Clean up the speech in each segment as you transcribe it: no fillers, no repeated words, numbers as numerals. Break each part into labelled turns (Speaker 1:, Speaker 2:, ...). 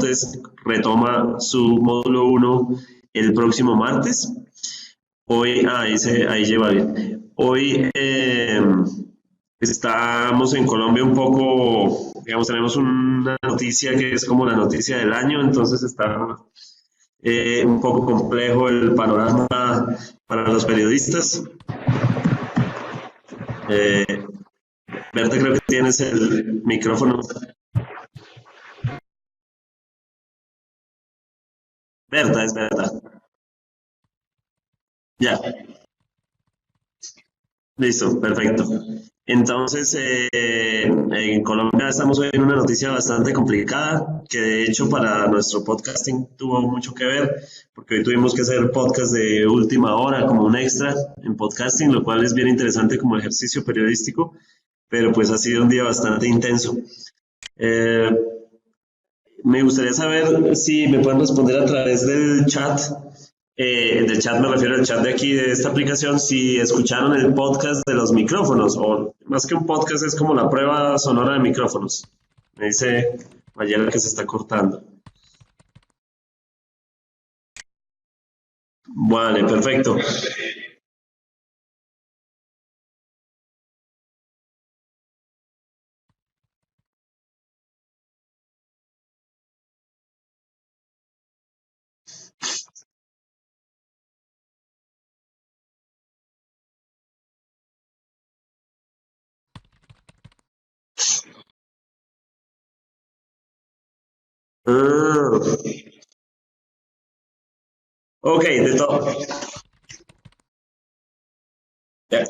Speaker 1: Montes retoma su módulo 1 el próximo martes. Hoy, ahí lleva bien. Hoy estamos en Colombia un poco, digamos, tenemos una noticia que es como la noticia del año, entonces está un poco complejo el panorama para los periodistas. Berta, creo que tienes el micrófono. Berta, es Berta. Ya, listo, perfecto. Entonces, en Colombia estamos hoy en una noticia bastante complicada, que de hecho para nuestro podcasting tuvo mucho que ver, porque hoy tuvimos que hacer podcast de última hora como un extra en podcasting, lo cual es bien interesante como ejercicio periodístico, pero pues ha sido un día bastante intenso. Eh, Me gustaría saber si me pueden responder a través del chat. Del chat me refiero al chat de aquí, de esta aplicación, si escucharon el podcast de los micrófonos, o más que un podcast es como la prueba sonora de micrófonos. Me dice Mayela que se está cortando. Vale, perfecto. Ah, ok, de todo. Ya.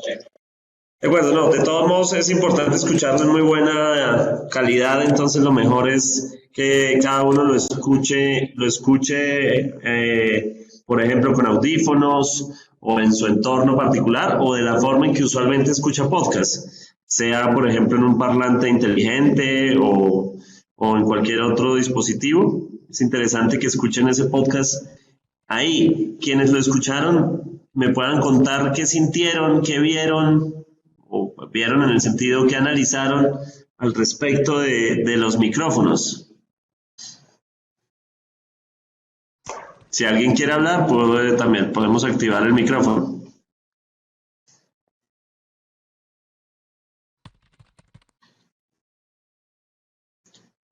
Speaker 1: De acuerdo, no, de todos modos es importante escucharlo en muy buena calidad, entonces lo mejor es que cada uno lo escuche, por ejemplo, con audífonos o en su entorno particular o de la forma en que usualmente escucha podcast, sea, por ejemplo, en un parlante inteligente o en cualquier otro dispositivo. Es interesante que escuchen ese podcast ahí. Quienes lo escucharon me puedan contar qué sintieron, qué vieron o vieron en el sentido que analizaron al respecto de los micrófonos. Si alguien quiere hablar, también podemos activar el micrófono.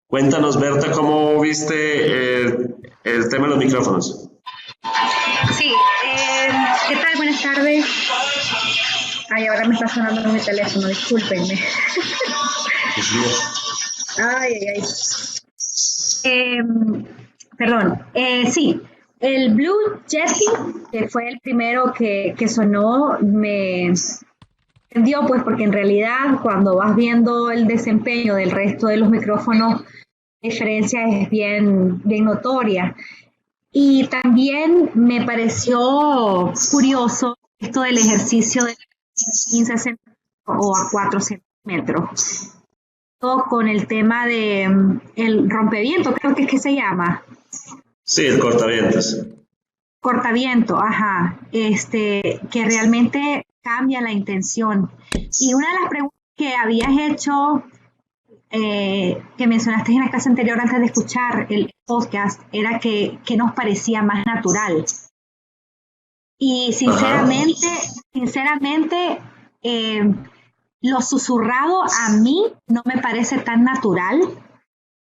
Speaker 1: Cuéntanos, Berta, ¿cómo viste el tema de los micrófonos?
Speaker 2: Sí, ¿qué tal? Buenas tardes. Ay, ahora me está sonando mi teléfono, discúlpenme. Ay, ay, ay. Perdón, sí, el Blue Yeti, que fue el primero que sonó, me entendió, pues, porque en realidad cuando vas viendo el desempeño del resto de los micrófonos, la diferencia es bien, bien notoria. Y también me pareció curioso esto del ejercicio de 15 centímetros o a 4 centímetros. Todo con el tema de el rompeviento, creo que es que se llama.
Speaker 1: Sí, el cortavientos.
Speaker 2: Cortaviento, ajá. Que realmente cambia la intención. Y una de las preguntas que habías hecho, que mencionaste en la clase anterior antes de escuchar el podcast, era que nos parecía más natural. Y sinceramente, lo susurrado a mí no me parece tan natural.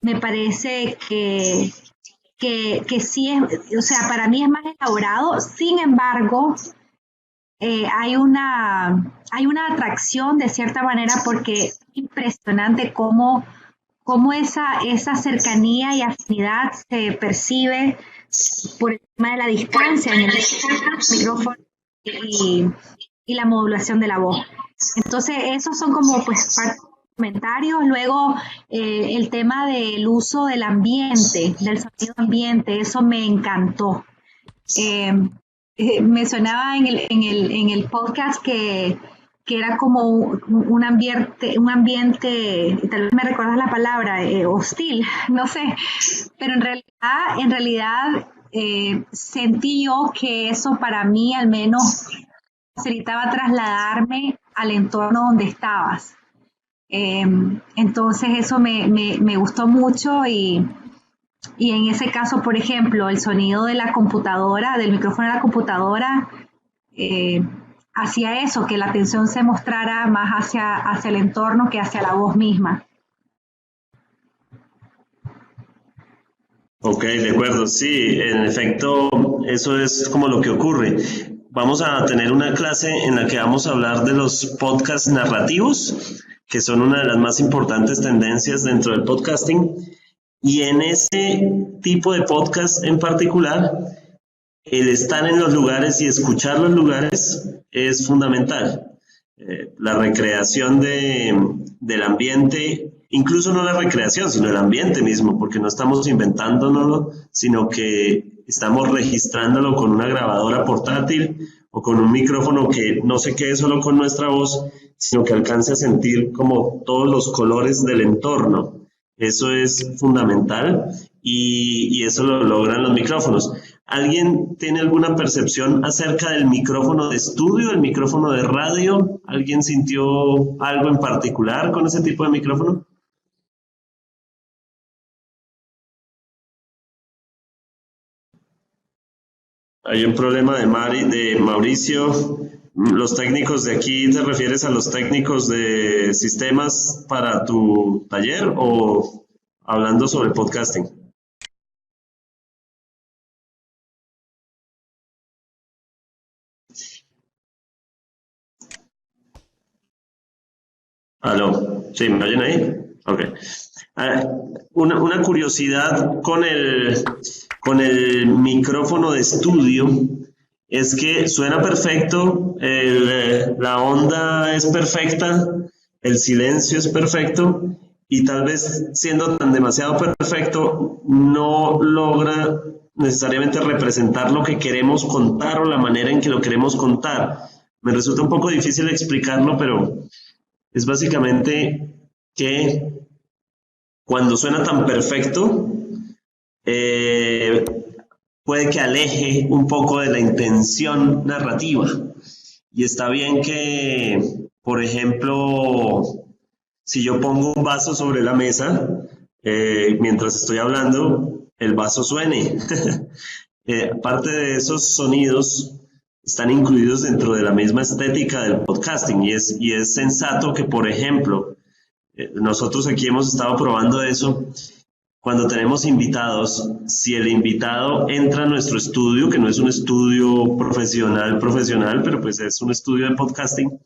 Speaker 2: Me parece que sí es, o sea, para mí es más elaborado. Sin embargo, hay una atracción de cierta manera porque es impresionante cómo esa cercanía y afinidad se percibe por el tema de la distancia en el micrófono y, y la modulación de la voz. Entonces, esos son como pues parte de los comentarios. Luego, el tema del uso del ambiente, del sonido ambiente, eso me encantó. Mencionaba en el podcast que era como un ambiente, tal vez me recuerdas la palabra, hostil, no sé, pero en realidad sentí yo que eso para mí al menos facilitaba trasladarme al entorno donde estabas. Entonces eso me gustó mucho y Y en ese caso, por ejemplo, el sonido de la computadora, del micrófono de la computadora, hacía eso, que la atención se mostrara más hacia el entorno que hacia la voz misma.
Speaker 1: Ok, de acuerdo, sí, en efecto, eso es como lo que ocurre. Vamos a tener una clase en la que vamos a hablar de los podcasts narrativos, que son una de las más importantes tendencias dentro del podcasting. Y en ese tipo de podcast en particular, el estar en los lugares y escuchar los lugares es fundamental. La recreación del ambiente, incluso no la recreación, sino el ambiente mismo, porque no estamos inventándonoslo, sino que estamos registrándolo con una grabadora portátil o con un micrófono que no se quede solo con nuestra voz, sino que alcance a sentir como todos los colores del entorno. Eso es fundamental y eso lo logran los micrófonos. ¿Alguien tiene alguna percepción acerca del micrófono de estudio, el micrófono de radio? ¿Alguien sintió algo en particular con ese tipo de micrófono? Hay un problema de Mauricio. Los técnicos de aquí, ¿te refieres a los técnicos de sistemas para tu taller o hablando sobre podcasting? ¿Aló? ¿Sí? ¿Me oyen ahí? Ok. Ah, una curiosidad con el micrófono de estudio es que suena perfecto, la onda es perfecta, el silencio es perfecto y tal vez siendo tan demasiado perfecto no logra necesariamente representar lo que queremos contar o la manera en que lo queremos contar. Me resulta un poco difícil explicarlo, pero es básicamente que cuando suena tan perfecto, eh, puede que aleje un poco de la intención narrativa. Y está bien que, por ejemplo, si yo pongo un vaso sobre la mesa, mientras estoy hablando, el vaso suene. Aparte de esos sonidos, están incluidos dentro de la misma estética del podcasting y es sensato que, por ejemplo, nosotros aquí hemos estado probando eso. Cuando tenemos invitados, si el invitado entra a nuestro estudio, que no es un estudio profesional, pero pues es un estudio de podcasting,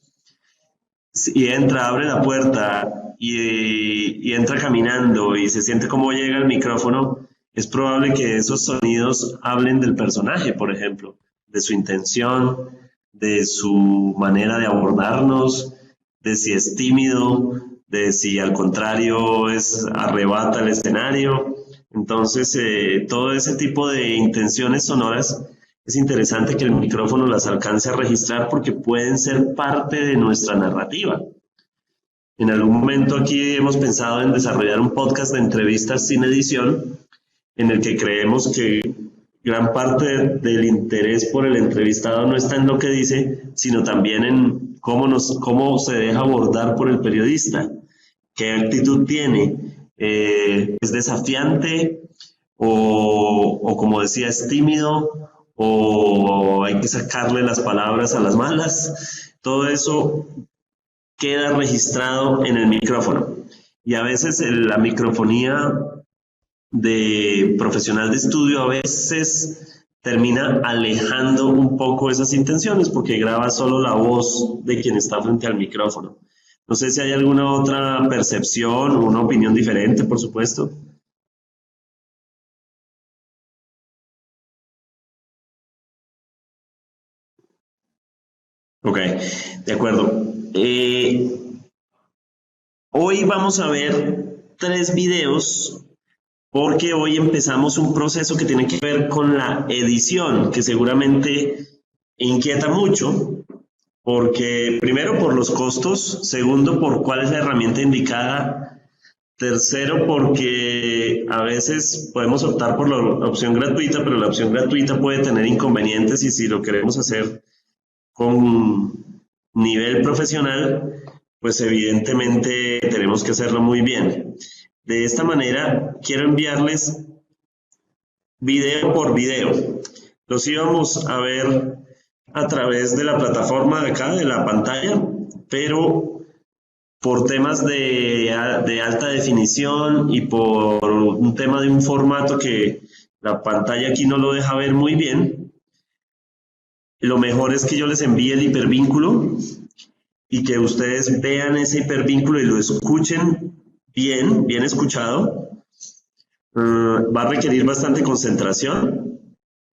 Speaker 1: y entra, abre la puerta y entra caminando y se siente cómo llega el micrófono, es probable que esos sonidos hablen del personaje, por ejemplo, de su intención, de su manera de abordarnos, de si es tímido, de si al contrario arrebata el escenario. Entonces, todo ese tipo de intenciones sonoras es interesante que el micrófono las alcance a registrar porque pueden ser parte de nuestra narrativa. En algún momento aquí hemos pensado en desarrollar un podcast de entrevistas sin edición en el que creemos que gran parte del interés por el entrevistado no está en lo que dice, sino también en cómo se deja abordar por el periodista, qué actitud tiene, es desafiante o como decía, es tímido o hay que sacarle las palabras a las malas. Todo eso queda registrado en el micrófono y a veces la microfonía de profesional de estudio a veces termina alejando un poco esas intenciones porque graba solo la voz de quien está frente al micrófono. No sé si hay alguna otra percepción o una opinión diferente, por supuesto. Ok, de acuerdo. Hoy vamos a ver 3 videos porque hoy empezamos un proceso que tiene que ver con la edición, que seguramente inquieta mucho, porque primero por los costos, segundo por cuál es la herramienta indicada, tercero porque a veces podemos optar por la opción gratuita, pero la opción gratuita puede tener inconvenientes y si lo queremos hacer con nivel profesional, pues evidentemente tenemos que hacerlo muy bien. De esta manera, quiero enviarles video por video. Los íbamos a ver a través de la plataforma de acá, de la pantalla, pero por temas de alta definición y por un tema de un formato que la pantalla aquí no lo deja ver muy bien, lo mejor es que yo les envíe el hipervínculo y que ustedes vean ese hipervínculo y lo escuchen bien, bien escuchado. Va a requerir bastante concentración.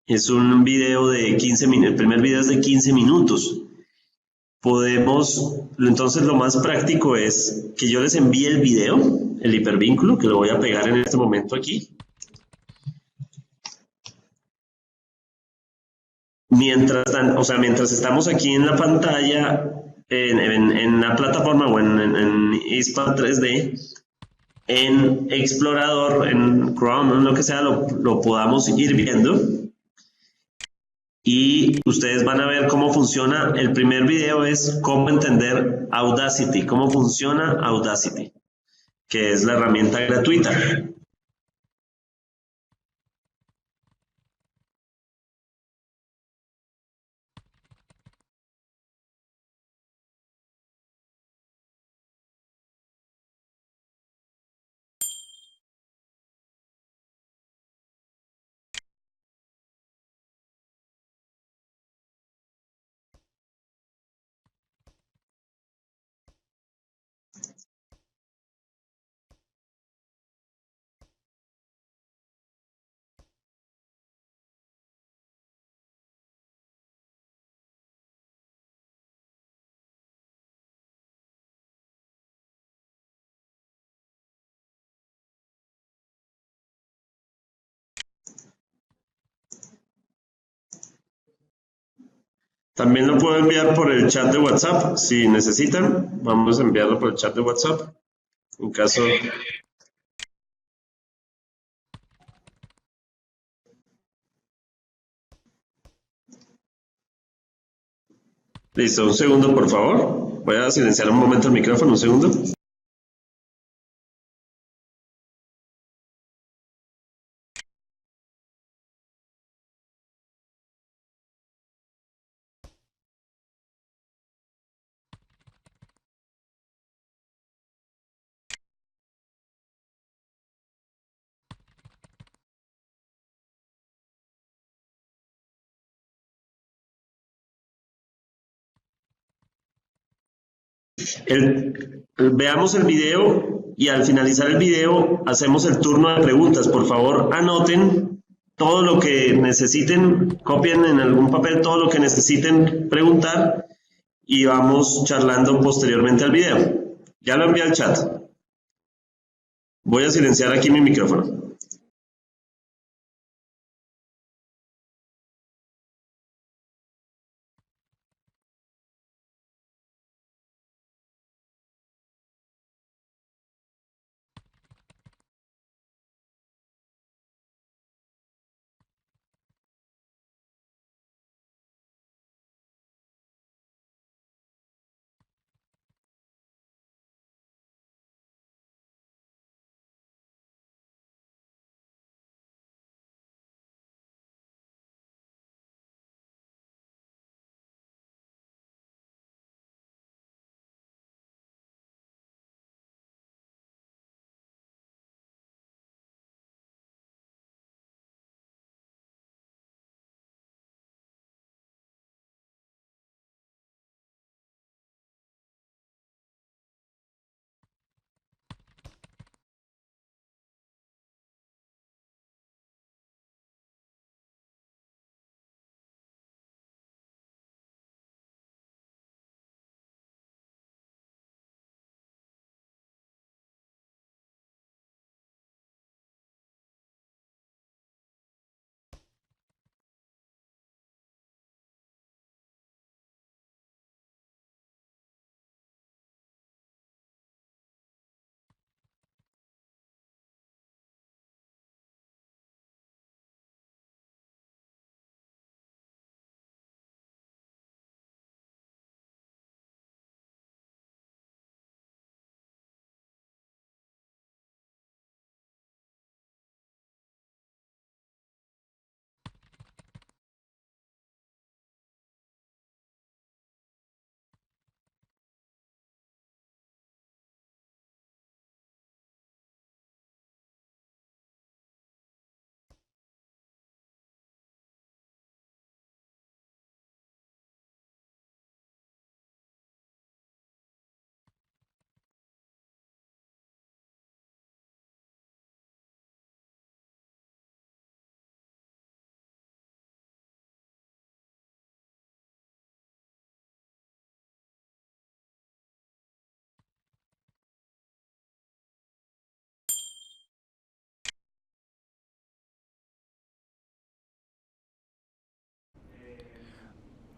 Speaker 1: Es un video de 15 minutos, el primer video es de 15 minutos. Entonces lo más práctico es que yo les envíe el video, el hipervínculo, que lo voy a pegar en este momento aquí. Mientras estamos aquí en la pantalla, en la plataforma o en ISPA 3D, en Explorador, en Chrome, en lo que sea, lo podamos ir viendo. Y ustedes van a ver cómo funciona. El primer video es cómo entender Audacity, cómo funciona Audacity, que es la herramienta gratuita. También lo puedo enviar por el chat de WhatsApp, si necesitan. Vamos a enviarlo por el chat de WhatsApp. En caso... Listo, un segundo, por favor. Voy a silenciar un momento el micrófono, un segundo. Veamos el video y al finalizar el video hacemos el turno de preguntas. Por favor, anoten todo lo que necesiten, copien en algún papel todo lo que necesiten preguntar y vamos charlando posteriormente al video. Ya lo envié al chat. Voy a silenciar aquí mi micrófono.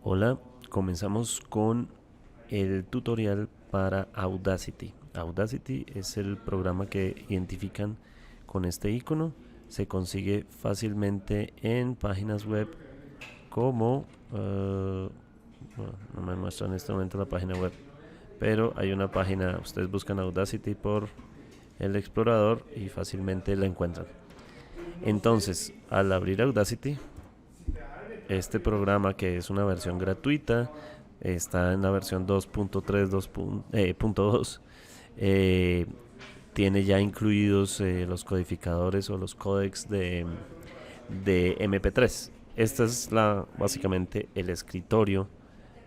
Speaker 3: Hola, comenzamos con el tutorial para Audacity. Audacity es el programa que identifican con este icono. Se consigue fácilmente en páginas web como... no me muestra en este momento la página web, pero hay una página, ustedes buscan Audacity por el explorador y fácilmente la encuentran. Entonces, al abrir Audacity, este programa, que es una versión gratuita, está en la versión 2.3.2, tiene ya incluidos los codificadores o los códecs de MP3. Este es básicamente el escritorio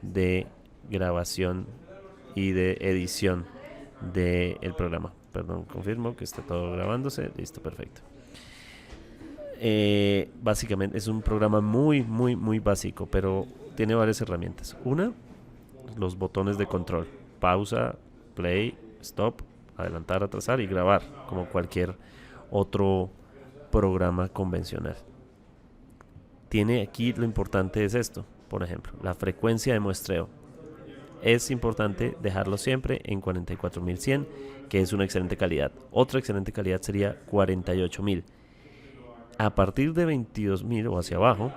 Speaker 3: de grabación y de edición del programa. Perdón, confirmo que está todo grabándose. Listo, perfecto. Básicamente es un programa muy básico, pero tiene varias herramientas. Una, los botones de control: pausa, play, stop, adelantar, atrasar y grabar, como cualquier otro programa convencional. Tiene aquí, lo importante es esto, por ejemplo, la frecuencia de muestreo. Es importante dejarlo siempre en 44100, que es una excelente calidad. Otra excelente calidad sería 48000. A partir de 22.000 o hacia abajo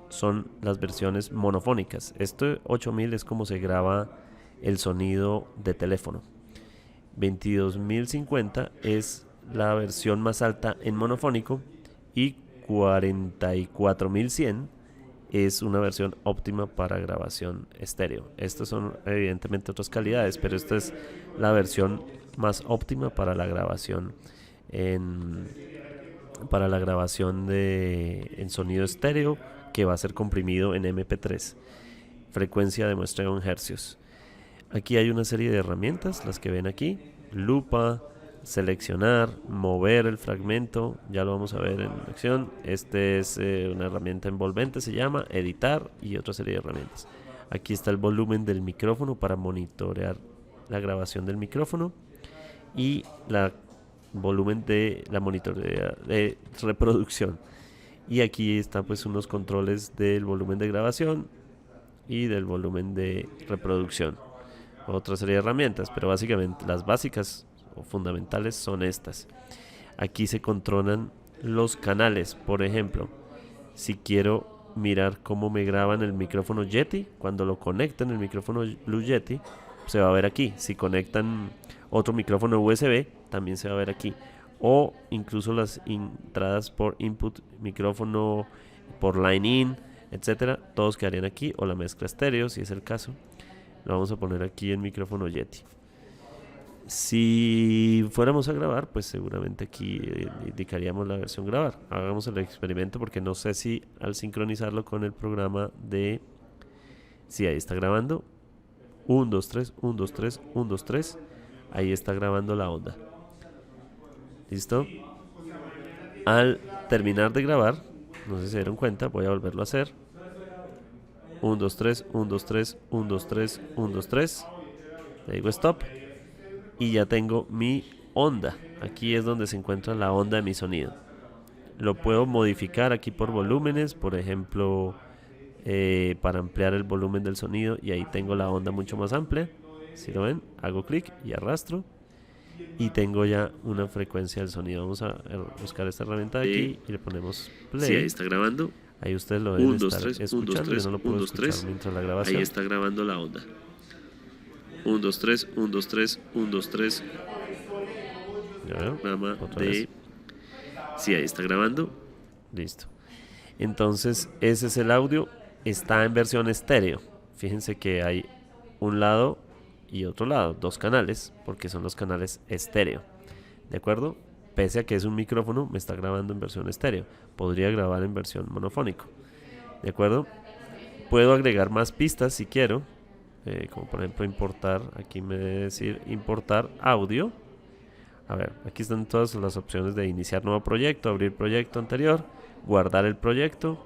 Speaker 3: son las versiones monofónicas. Esto 8.000 es como se graba el sonido de teléfono. 22.050 es la versión más alta en monofónico y 44.100 es una versión óptima para grabación estéreo. Estas son evidentemente otras calidades, pero esta es la versión más óptima para la grabación en sonido estéreo, que va a ser comprimido en MP3. Frecuencia de muestreo en hercios. Aquí hay una serie de herramientas, las que ven aquí: lupa, seleccionar, mover el fragmento, ya lo vamos a ver en acción. Este es una herramienta envolvente, se llama editar, y otra serie de herramientas. Aquí está el volumen del micrófono para monitorear la grabación del micrófono, y la volumen de la monitorea de reproducción. Y aquí están pues unos controles del volumen de grabación y del volumen de reproducción. Otra serie de herramientas, pero básicamente las básicas o fundamentales son estas. Aquí se controlan los canales. Por ejemplo, si quiero mirar cómo me graban el micrófono Yeti, cuando lo conectan el micrófono Blue Yeti, se va a ver aquí. Si conectan otro micrófono USB, también se va a ver aquí. O incluso las entradas por input, micrófono por line in, etcétera, todos quedarían aquí. O la mezcla estéreo, si es el caso. Lo vamos a poner aquí en micrófono Yeti. Si fuéramos a grabar, pues seguramente aquí indicaríamos la versión grabar. Hagamos el experimento, porque no sé si al sincronizarlo con el programa de... Sí, ahí está grabando. 1, 2, 3, 1, 2, 3, 1, 2, 3. Ahí está grabando la onda. ¿Listo? Al terminar de grabar, no sé si se dieron cuenta, voy a volverlo a hacer. 1, 2, 3, 1, 2, 3, 1, 2, 3, 1, 2, 3. Le digo stop. Y ya tengo mi onda. Aquí es donde se encuentra la onda de mi sonido. Lo puedo modificar aquí por volúmenes, por ejemplo, para ampliar el volumen del sonido, y ahí tengo la onda mucho más amplia. Si lo ven, hago clic y arrastro y tengo ya una frecuencia del sonido. Vamos a buscar esta herramienta de aquí y le ponemos play.
Speaker 1: Sí, ahí está grabando.
Speaker 3: Ahí ustedes lo deben
Speaker 1: 1, 2,
Speaker 3: estar
Speaker 1: 3, 1, 2,
Speaker 3: escuchando.
Speaker 1: 3,
Speaker 3: yo no lo puedo
Speaker 1: 1, 2,
Speaker 3: escuchar
Speaker 1: 3.
Speaker 3: mientras la grabación.
Speaker 1: Ahí está grabando la onda. 1, 2, 3, 1, 2, 3, 1, 2, 3. Programa de... Sí, ahí está grabando.
Speaker 3: Listo. Entonces ese es el audio. Está en versión estéreo. Fíjense que hay un lado y otro lado, dos canales, porque son los canales estéreo. ¿De acuerdo? Pese a que es un micrófono, me está grabando en versión estéreo. Podría grabar en versión monofónico. ¿De acuerdo? Puedo agregar más pistas si quiero. Como por ejemplo importar. Aquí me debe decir importar audio. A ver, aquí están todas las opciones de iniciar nuevo proyecto, abrir proyecto anterior, guardar el proyecto,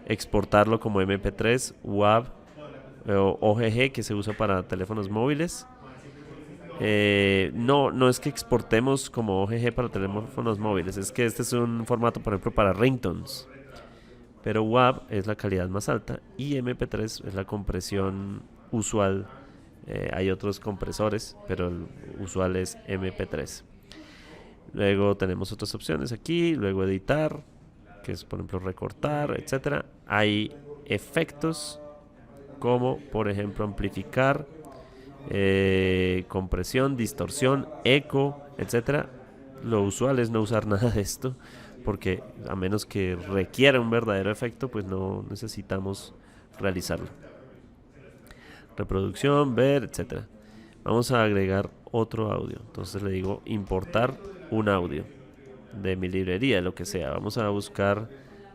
Speaker 3: exportarlo como MP3, WAV o OGG, que se usa para teléfonos móviles. No es que exportemos como OGG para teléfonos móviles, es que este es un formato, por ejemplo, para ringtones. pero WAV es la calidad más alta y MP3 es la compresión usual. Hay otros compresores, pero el usual es MP3. Luego tenemos otras opciones aquí, luego editar, que es por ejemplo recortar, etcétera. Hay efectos como por ejemplo amplificar, compresión, distorsión, eco, etcétera. Lo usual es no usar nada de esto, porque a menos que requiera un verdadero efecto, pues no necesitamos realizarlo. Reproducción, ver, etcétera. Vamos a agregar otro audio. Entonces le digo importar un audio de mi librería, lo que sea. Vamos a buscar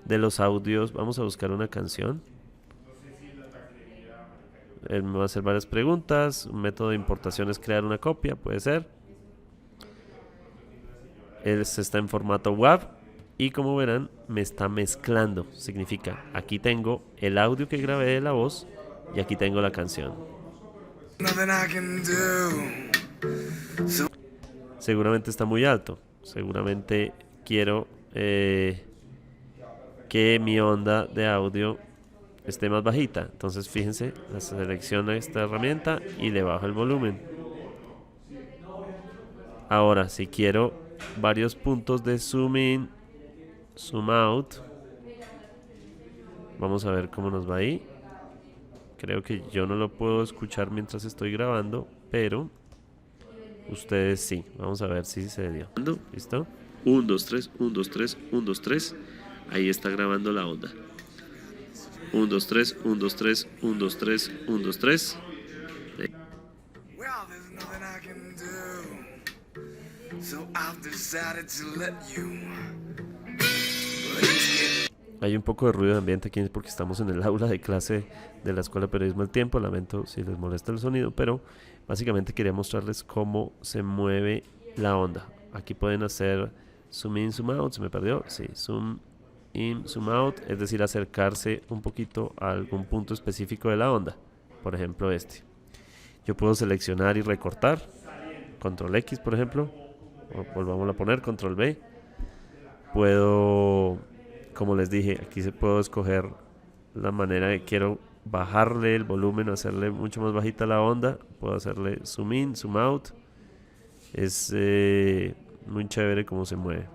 Speaker 3: de los audios, vamos a buscar una canción. Él me va a hacer varias preguntas. Un método de importación es crear una copia, puede ser. Él está en formato WAV y como verán me está mezclando. Significa, aquí tengo el audio que grabé de la voz y aquí tengo la canción. Seguramente está muy alto. Seguramente quiero que mi onda de audio esté más bajita. Entonces fíjense, selecciono esta herramienta y le bajo el volumen. Ahora, si quiero varios puntos de zoom in, zoom out, vamos a ver cómo nos va ahí. Creo que yo no lo puedo escuchar mientras estoy grabando, pero ustedes sí. Vamos a ver si se dio. ¿Listo? 1, 2, 3, 1, 2, 3, 1, 2, 3. Ahí está grabando la onda. 1, 2, 3, 1, 2, 3, 1, 2, 3, 1, 2, 3. Hay un poco de ruido de ambiente aquí porque estamos en el aula de clase de la Escuela de Periodismo del Tiempo. Lamento si les molesta el sonido, pero básicamente quería mostrarles cómo se mueve la onda. Aquí pueden hacer zoom in, zoom out. ¿Se me perdió? Sí, zoom in, zoom out, es decir, acercarse un poquito a algún punto específico de la onda. Por ejemplo, este. Yo puedo seleccionar y recortar. Control X, por ejemplo. Volvamos a poner Control B. Puedo, como les dije, aquí se puedo escoger la manera que quiero bajarle el volumen, hacerle mucho más bajita la onda. Puedo hacerle zoom in, zoom out. Es muy chévere cómo se mueve.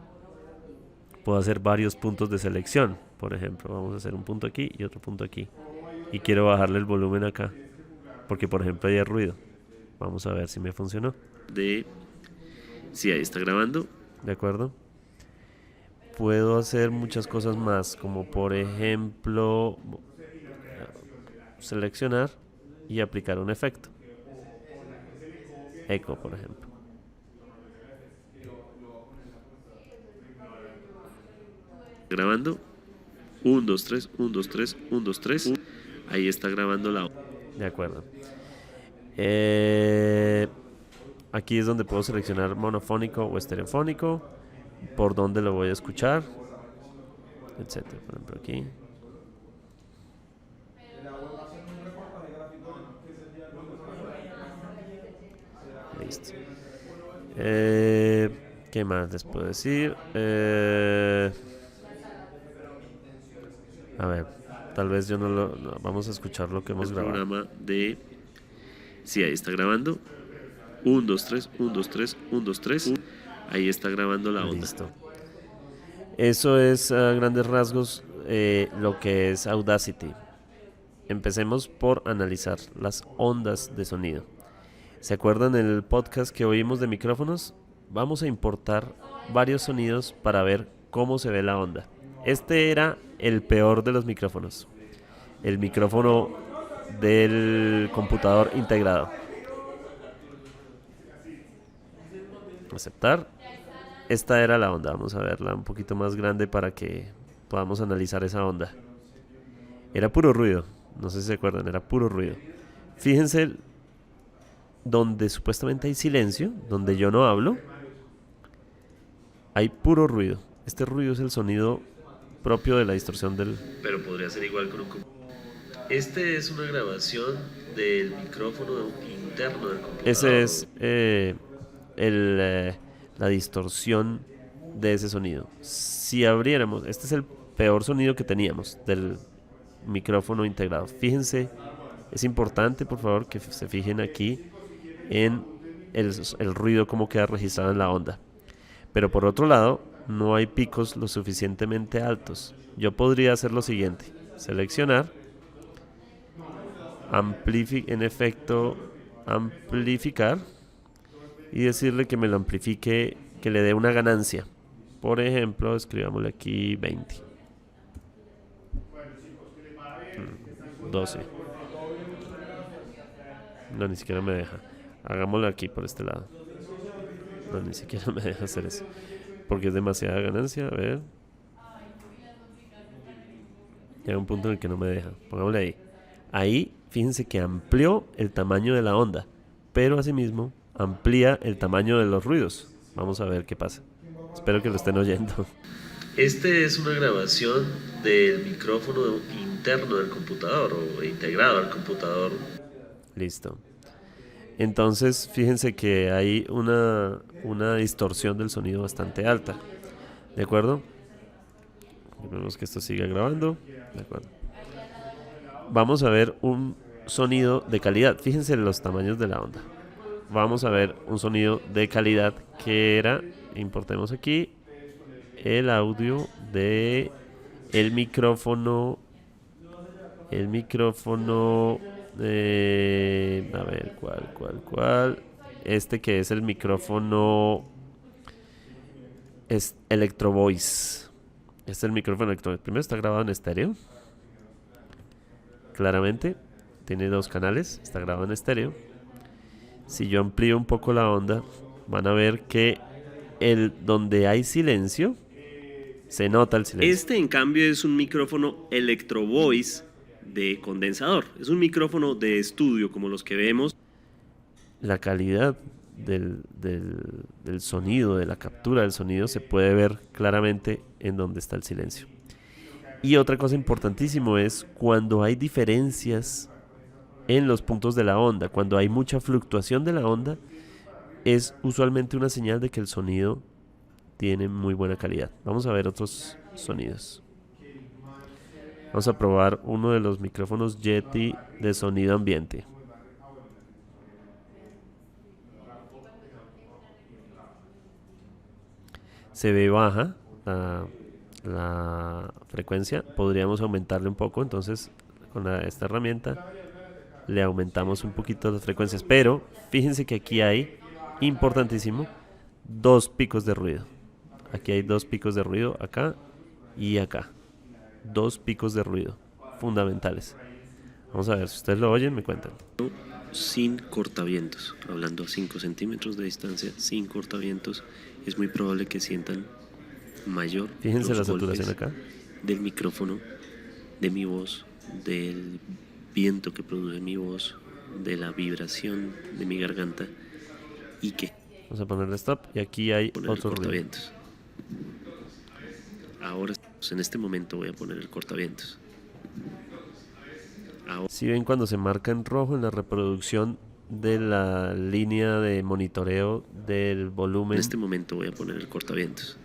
Speaker 3: Puedo hacer varios puntos de selección. Por ejemplo, vamos a hacer un punto aquí y otro punto aquí. Y quiero bajarle el volumen acá, porque por ejemplo hay ruido. Vamos a ver si me funcionó. Sí, ahí está grabando. De acuerdo. Puedo hacer muchas cosas más, como por ejemplo seleccionar y aplicar un efecto. Eco, por ejemplo. Grabando. 1, 2, 3, 1, 2, 3, 1, 2, 3. Ahí está grabando la. De acuerdo. Aquí es donde puedo seleccionar monofónico o estereofónico, por dónde lo voy a escuchar, etcétera. Por ejemplo, aquí. Listo. ¿Qué más les puedo decir? A ver, tal vez yo no vamos a escuchar lo que hemos grabado. Programa de. Sí, ahí está grabando. 1, 2, 3, 1, 2, 3, 1, 2, 3. Ahí está grabando la onda. Listo. Eso es a grandes rasgos lo que es Audacity. Empecemos por analizar las ondas de sonido. ¿Se acuerdan el podcast que oímos de micrófonos? Vamos a importar varios sonidos para ver cómo se ve la onda. Este era el peor de los micrófonos. El micrófono del computador integrado. Aceptar. Esta era la onda. Vamos a verla un poquito más grande para que podamos analizar esa onda. Era puro ruido. No sé si se acuerdan, era puro ruido. Fíjense donde supuestamente hay silencio, donde yo no hablo, hay puro ruido. Este ruido es el sonido propio de la distorsión del. Pero podría ser igual con un. Este es una grabación del micrófono interno del computador. Ese es la distorsión de ese sonido. Si abriéramos, este es el peor sonido que teníamos del micrófono integrado. Fíjense, es importante por favor que se fijen aquí en el ruido como queda registrado en la onda. Pero por otro lado, no hay picos lo suficientemente altos. Yo podría hacer lo siguiente: seleccionar, en efecto, amplificar y decirle que me lo amplifique, que le dé una ganancia. Por ejemplo, escribámosle aquí 20. 12. No, ni siquiera me deja. Hagámoslo aquí por este lado. No, ni siquiera me deja hacer eso, porque es demasiada ganancia. A ver. Llega un punto en el que no me deja. Pongámosle ahí. Ahí, fíjense que amplió el tamaño de la onda, pero asimismo amplía el tamaño de los ruidos. Vamos a ver qué pasa. Espero que lo estén oyendo. Este es una grabación del micrófono interno del computador o integrado al computador. Listo. Entonces, fíjense que hay una distorsión del sonido bastante alta. ¿De acuerdo? Vemos que esto siga grabando. De acuerdo. Vamos a ver un sonido de calidad. Fíjense en los tamaños de la onda. Vamos a ver un sonido de calidad que era, importemos aquí, el audio de el micrófono, a ver, ¿cuál? Este que es el micrófono es Electro Voice. Este es el micrófono Electro Voice. Primero está grabado en estéreo. Claramente, tiene 2 canales, está grabado en estéreo. Si yo amplío un poco la onda, van a ver que donde hay silencio, se nota el silencio. Este, en cambio, es un micrófono Electro Voice de condensador. Es un micrófono de estudio, como los que vemos. La calidad del sonido, de la captura del sonido, se puede ver claramente en donde está el silencio. Y otra cosa importantísima es cuando hay diferencias en los puntos de la onda, cuando hay mucha fluctuación de la onda, es usualmente una señal de que el sonido tiene muy buena calidad. Vamos a ver otros sonidos. Vamos a probar uno de los micrófonos Yeti de sonido ambiente. Se ve baja la frecuencia. Podríamos aumentarle un poco. Entonces, con esta herramienta le aumentamos un poquito las frecuencias. Pero fíjense que aquí hay, importantísimo, 2 picos de ruido. Aquí hay 2 picos de ruido, acá y acá. 2 picos de ruido fundamentales. Vamos a ver, si ustedes lo oyen, me cuentan. Sin cortavientos, hablando a 5 centímetros de distancia, sin cortavientos, es muy probable que sientan mayor. Fíjense la saturación acá del micrófono, de mi voz, del viento que produce mi voz, de la vibración de mi garganta, y que vamos a ponerle stop, y aquí hay otro cortavientos. Ahora, en este momento voy a poner el cortavientos. Si ven cuando se marca en rojo en la reproducción de la línea de monitoreo del volumen, en este momento voy a poner el cortavientos.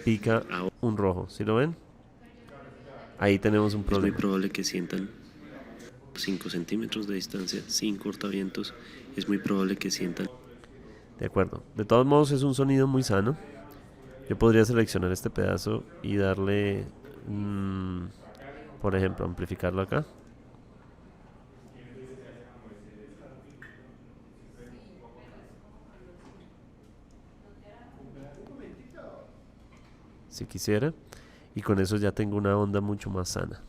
Speaker 3: Pica un rojo, ¿sí lo ven? Ahí tenemos un problema. Es muy probable que sientan 5 centímetros de distancia, sin cortavientos. Es muy probable que sientan. De acuerdo. De todos modos es un sonido muy sano. Yo podría seleccionar este pedazo y darle, por ejemplo, amplificarlo acá. Si quisiera. Y con eso ya tengo una onda mucho más sana.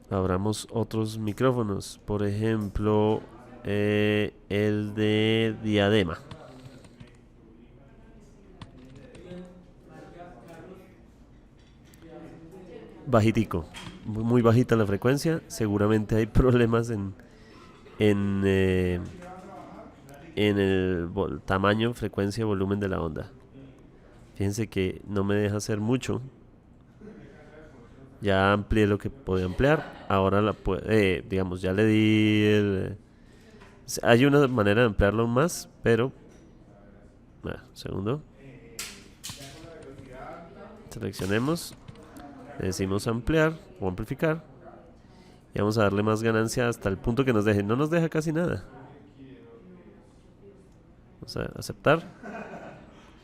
Speaker 3: Abramos otros micrófonos. Por ejemplo, el de diadema. Bajitico. Muy bajita la frecuencia. Seguramente hay problemas en el tamaño, frecuencia, volumen de la onda. Fíjense que no me deja hacer mucho. Ya amplié lo que podía ampliar. Ahora digamos, ya le di hay una manera de ampliarlo aún más, pero segundo. Seleccionemos, le decimos ampliar o amplificar y vamos a darle más ganancia hasta el punto que nos deje. No nos deja casi nada. Vamos a aceptar.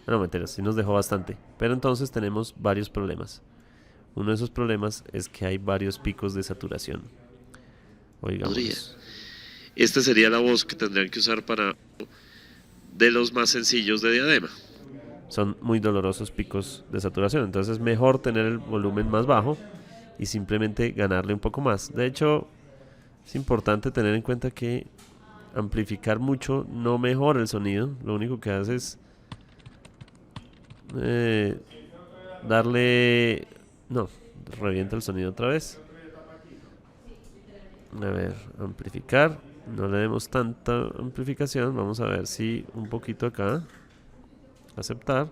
Speaker 3: No, mentira, sí nos dejó bastante. Pero entonces tenemos varios problemas. Uno de esos problemas es que hay varios picos de saturación. Oigamos.
Speaker 4: Esta sería la voz que tendrían que usar para de los más sencillos de diadema.
Speaker 3: Son muy dolorosos picos de saturación, entonces es mejor tener el volumen más bajo y simplemente ganarle un poco más. De hecho, es importante tener en cuenta que amplificar mucho no mejora el sonido, lo único que hace es darle... No, revienta el sonido otra vez. A ver, amplificar. No le demos tanta amplificación. Vamos a ver si un poquito acá. Aceptar.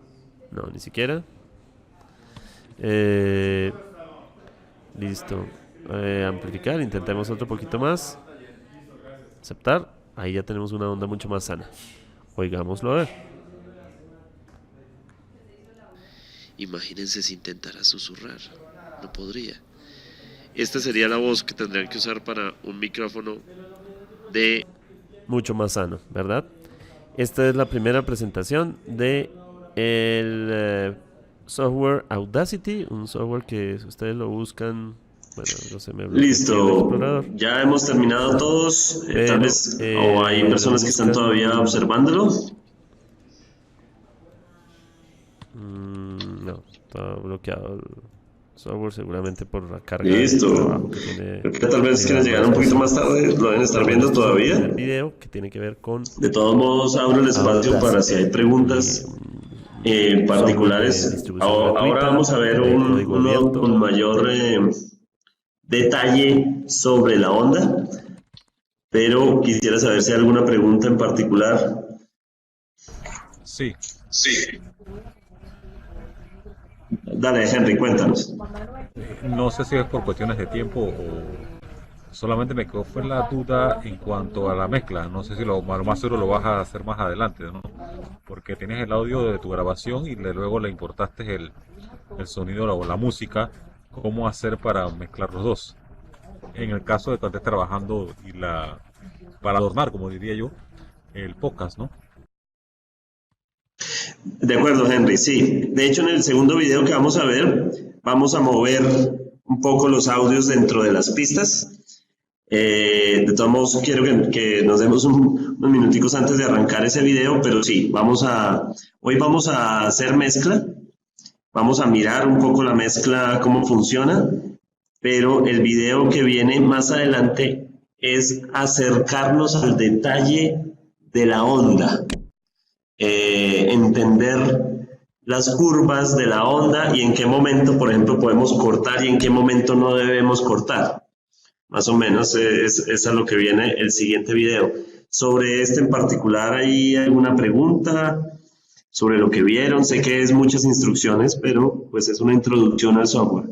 Speaker 3: No, ni siquiera. Listo. Amplificar. Intentemos otro poquito más. Aceptar. Ahí ya tenemos una onda mucho más sana. Oigámoslo a ver.
Speaker 4: Imagínense si intentara susurrar. No podría. Esta sería la voz que tendrían que usar para un micrófono de...
Speaker 3: Mucho más sano, ¿verdad? Esta es la primera presentación de el software Audacity, un software que si ustedes lo buscan, bueno, no sé, me bloqueó
Speaker 1: Listo,
Speaker 3: el explorador.
Speaker 1: ya hemos terminado todos, tal vez, o hay personas que están todavía observándolo.
Speaker 3: No, está bloqueado el software seguramente por la carga
Speaker 1: Listo.
Speaker 3: de trabajo que tiene.
Speaker 1: Creo que tal vez quienes llegaron un poquito más tarde lo deben estar viendo todavía.
Speaker 3: El video que tiene que ver con...
Speaker 1: De todos modos, abro el espacio para si hay preguntas particulares. Ahora vamos a ver uno con mayor detalle sobre la onda, pero quisiera saber si hay alguna pregunta en particular.
Speaker 5: Sí.
Speaker 1: Dale, Henry, cuéntanos.
Speaker 5: No sé si es por cuestiones de tiempo o solamente me quedó fue la duda en cuanto a la mezcla. No sé si lo más seguro lo vas a hacer más adelante, ¿no? Porque tienes el audio de tu grabación y luego le importaste el sonido o la música. ¿Cómo hacer para mezclar los dos? En el caso de cuando estés trabajando para adornar, como diría yo, el podcast, ¿no?
Speaker 1: De acuerdo, Henry, sí. De hecho, en el segundo video que vamos a ver, vamos a mover un poco los audios dentro de las pistas. De todos modos, quiero que nos demos unos minuticos antes de arrancar ese video, pero sí, hoy vamos a hacer mezcla. Vamos a mirar un poco la mezcla, cómo funciona, pero el video que viene más adelante es acercarnos al detalle de la onda. Entender las curvas de la onda y en qué momento, por ejemplo, podemos cortar y en qué momento no debemos cortar. Más o menos es a lo que viene el siguiente video. Sobre este en particular, ¿hay alguna pregunta sobre lo que vieron? Sé que es muchas instrucciones, pero pues es una introducción al software.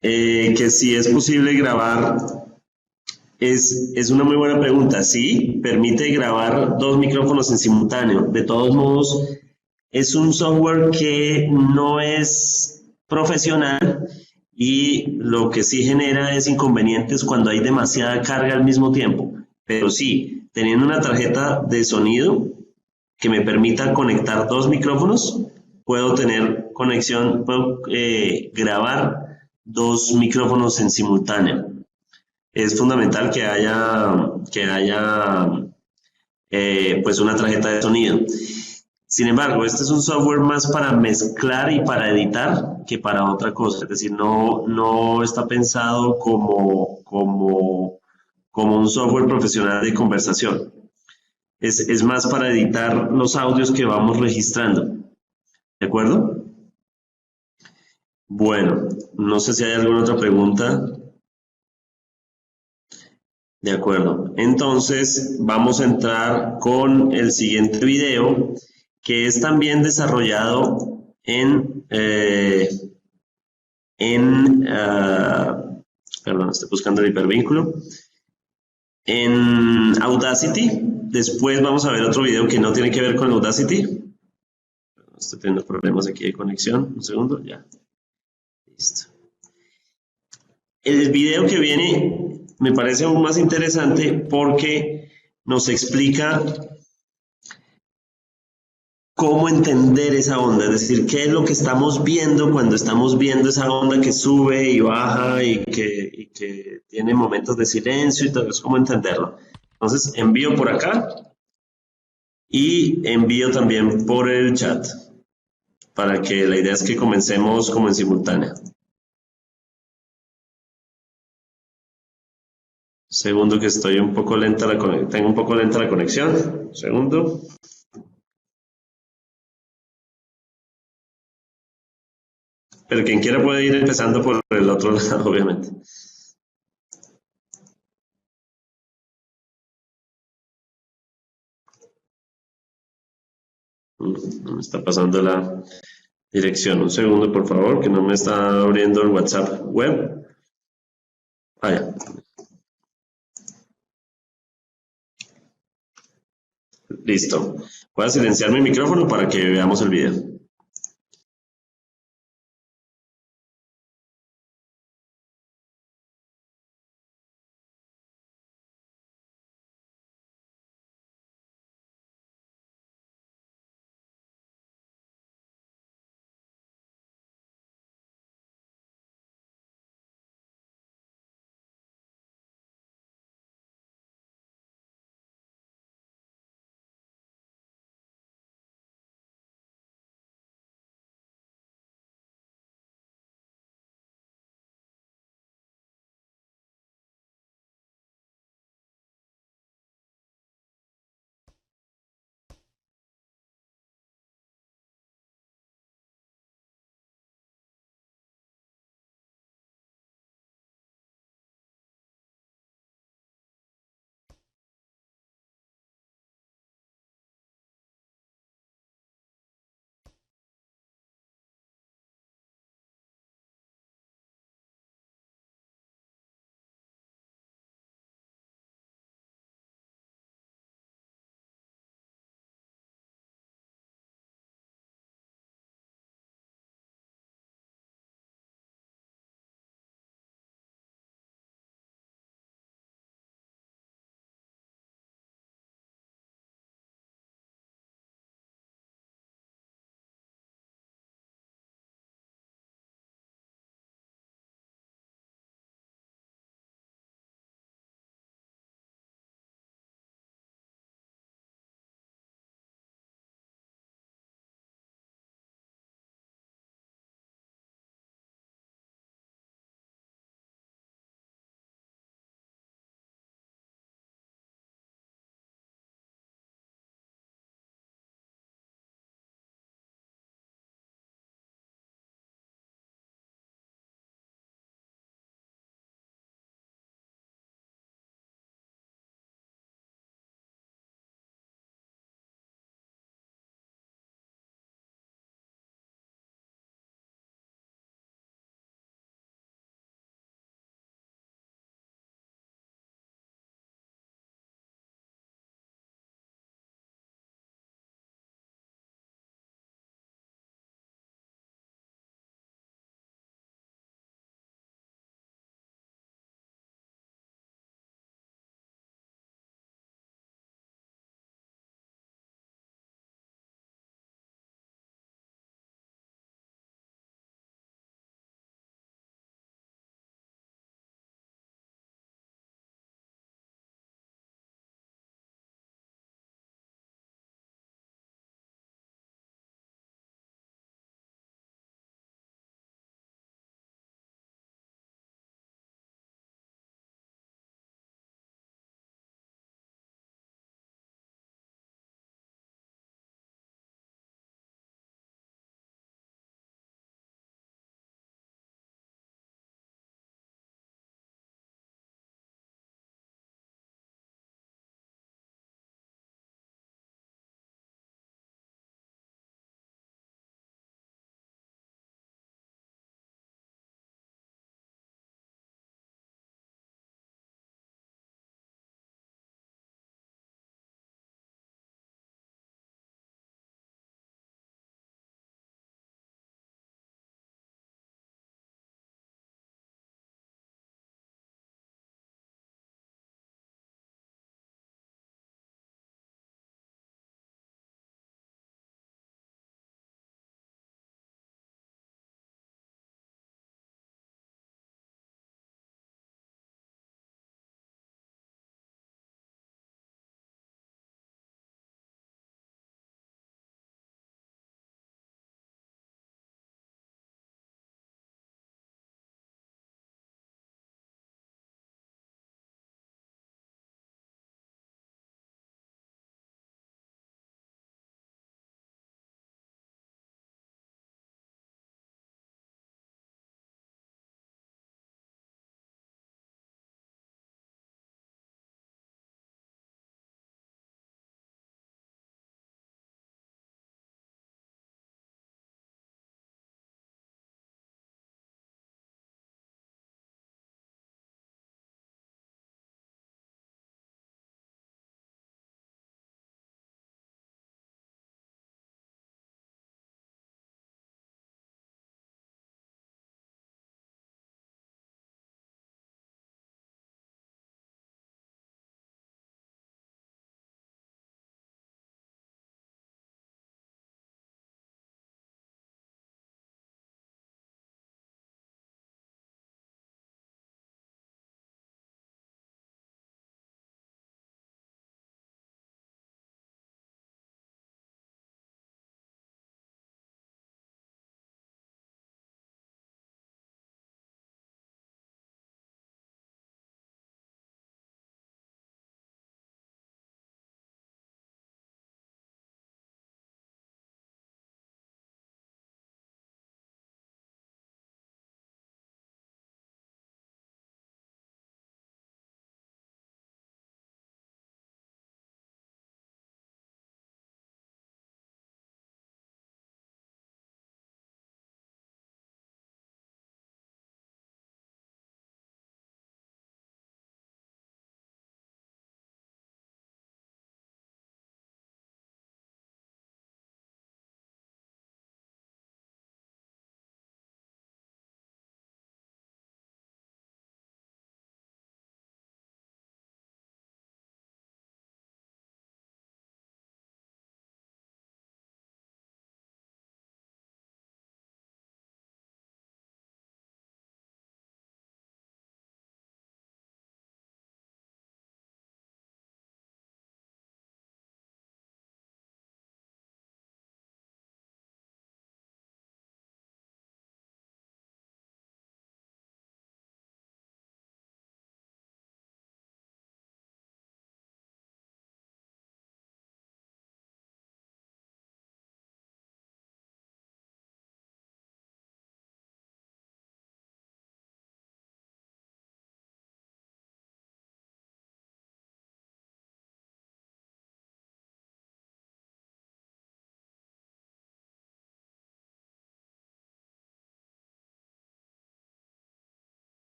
Speaker 1: Que si es posible grabar... Es una muy buena pregunta. Sí, permite grabar 2 micrófonos en simultáneo. De todos modos, es un software que no es profesional y lo que sí genera es inconvenientes cuando hay demasiada carga al mismo tiempo. Pero sí, teniendo una tarjeta de sonido que me permita conectar 2 micrófonos, puedo tener conexión, puedo grabar 2 micrófonos en simultáneo. Es fundamental que haya pues una tarjeta de sonido. Sin embargo, este es un software más para mezclar y para editar que para otra cosa. Es decir, no está pensado como un software profesional de conversación. Es más para editar los audios que vamos registrando. ¿De acuerdo? Bueno, no sé si hay alguna otra pregunta. De acuerdo, entonces vamos a entrar con el siguiente video que es también desarrollado perdón, estoy buscando el hipervínculo, en Audacity. Después vamos a ver otro video que no tiene que ver con Audacity. Estoy teniendo problemas aquí de conexión. Un segundo, ya. Listo. El video que viene me parece aún más interesante porque nos explica cómo entender esa onda, es decir, qué es lo que estamos viendo cuando estamos viendo esa onda que sube y baja y que tiene momentos de silencio y todo eso, cómo entenderlo. Entonces, envío por acá y envío también por el chat, para que la idea es que comencemos como en simultánea. Segundo que estoy un poco lenta tengo un poco lenta la conexión. Segundo. Pero quien quiera puede ir empezando por el otro lado, obviamente. No me está pasando la dirección. Un segundo, por favor, que no me está abriendo el WhatsApp web. Ah, ya. Listo. Voy a silenciar mi micrófono para que veamos el video.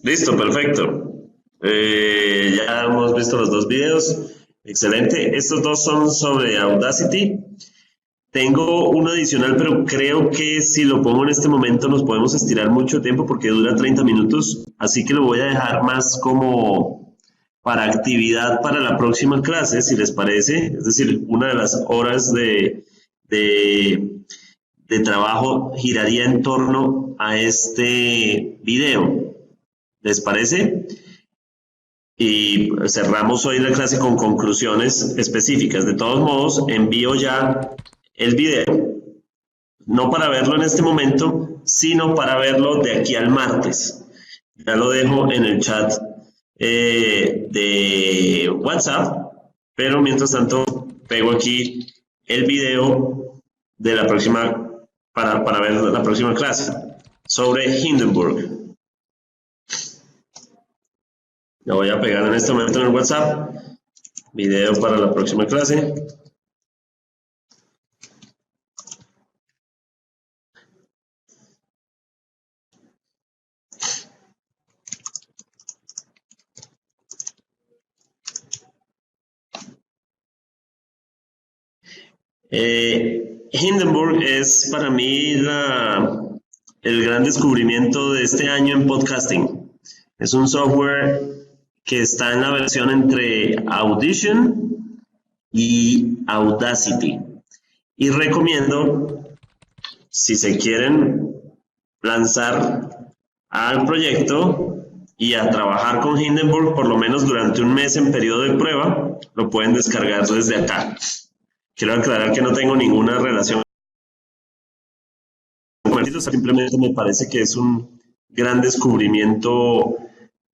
Speaker 1: Listo, perfecto. Ya hemos visto los dos videos. Excelente. Estos dos son sobre Audacity. Tengo uno adicional, pero creo que si lo pongo en este momento nos podemos estirar mucho tiempo porque dura 30 minutos. Así que lo voy a dejar más como para actividad para la próxima clase, si les parece. Es decir, una de las horas de, de trabajo giraría en torno a este video. ¿Les parece? Y cerramos hoy la clase con conclusiones específicas. De todos modos, envío ya el video, no para verlo en este momento, sino para verlo de aquí al martes. Ya lo dejo en el chat de WhatsApp, pero mientras tanto pego aquí el video de la próxima, para ver la próxima clase sobre Hindenburg. Lo voy a pegar en este momento en el WhatsApp. Video para la próxima clase. Hindenburg es para mí el gran descubrimiento de este año en podcasting. Es un software que está en la versión entre Audition y Audacity. Y recomiendo, si se quieren lanzar al proyecto y a trabajar con Hindenburg por lo menos durante un mes en periodo de prueba, lo pueden descargar desde acá. Quiero aclarar que no tengo ninguna relación con el, simplemente me parece que es un gran descubrimiento